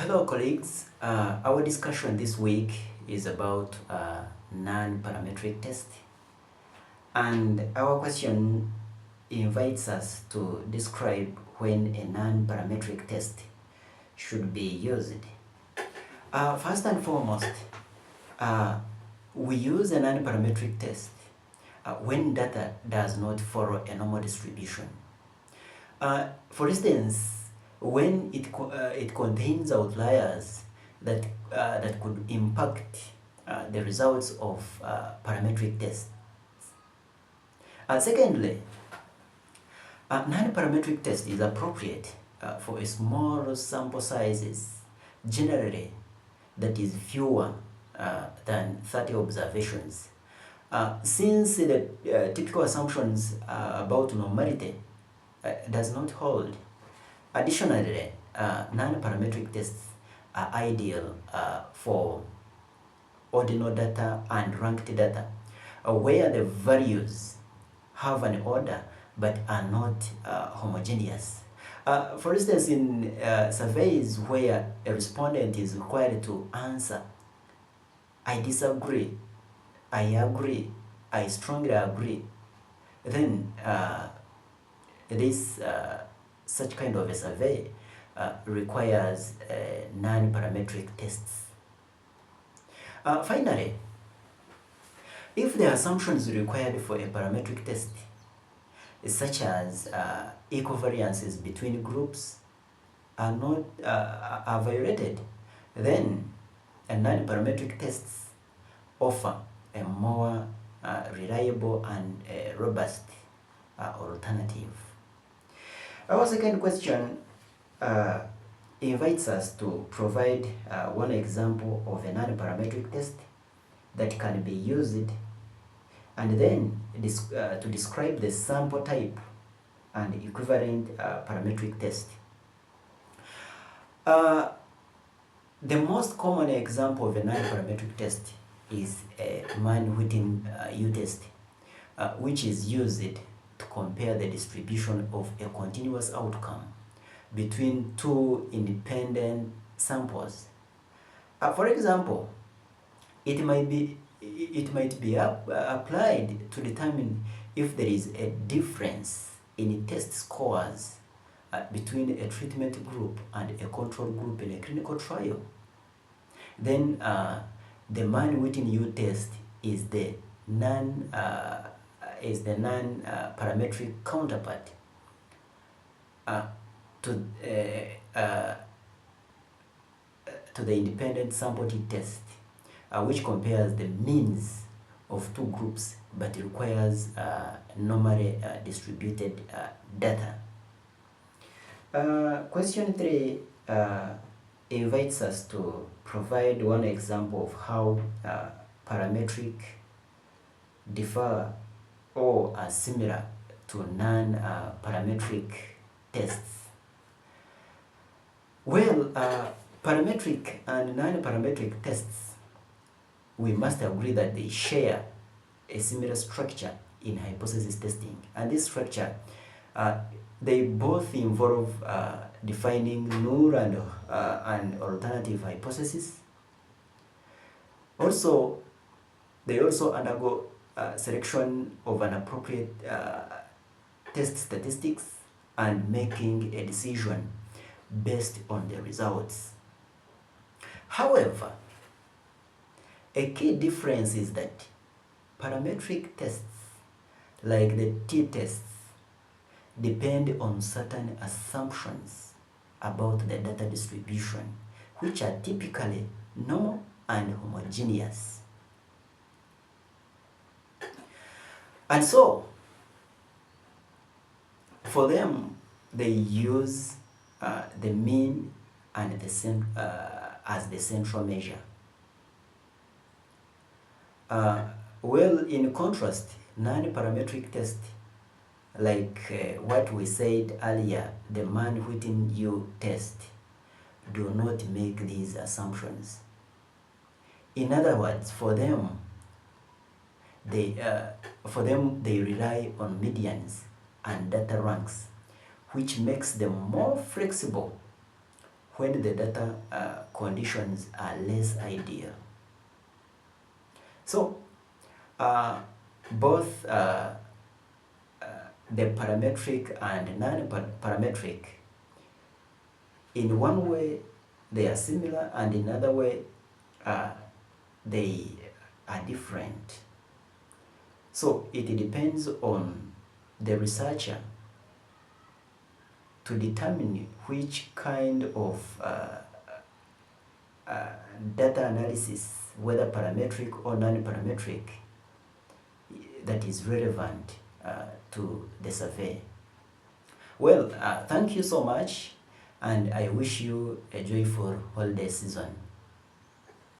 Hello colleagues, our discussion this week is about non-parametric test, and our question invites us to describe when a non-parametric test should be used. First and foremost, we use a non-parametric test when data does not follow a normal distribution. For instance, when it contains outliers that could impact the results of parametric tests. Secondly, a non-parametric test is appropriate for a small sample sizes, generally that is fewer than 30 observations. Since the typical assumptions about normality does not hold. Additionally, non-parametric tests are ideal for ordinal data and ranked data, where the values have an order but are not homogeneous. For instance, in surveys where a respondent is required to answer, I disagree, I agree, I strongly agree, then such kind of a survey requires non-parametric tests. Finally, if the assumptions required for a parametric test, such as equivariances between groups, are not are violated, then a non-parametric tests offer a more reliable and robust alternative. Our second question invites us to provide one example of a non-parametric test that can be used, and then to describe the sample type and equivalent parametric test. The most common example of a non-parametric test is a man-Whitney U-test, which is used to compare the distribution of a continuous outcome between two independent samples. For example, it might be applied to determine if there is a difference in test scores between a treatment group and a control group in a clinical trial. Then the man-Whitney U test is the non-parametric counterpart to the independent sample t-test, which compares the means of two groups but requires normally distributed data. Question 3 invites us to provide one example of how parametric differ or are similar to non-parametric tests. Well, parametric and non-parametric tests, we must agree that they share a similar structure in hypothesis testing, and this structure they both involve defining null and alternative hypothesis. Also, they also undergo selection of an appropriate test statistics and making a decision based on the results. However, a key difference is that parametric tests, like the t-tests, depend on certain assumptions about the data distribution, which are typically normal and homogeneous. And so, for them, they use the mean and the as the central measure. Well, in contrast, non-parametric test, like what we said earlier, the man-Whitney U test, do not make these assumptions. In other words, for them, they rely on medians and data ranks, which makes them more flexible when the data conditions are less ideal. So both the parametric and non-parametric, in one way they are similar, and in another way they are different. So it depends on the researcher to determine which kind of data analysis, whether parametric or non-parametric, that is relevant to the survey. Well, thank you so much, and I wish you a joyful holiday season.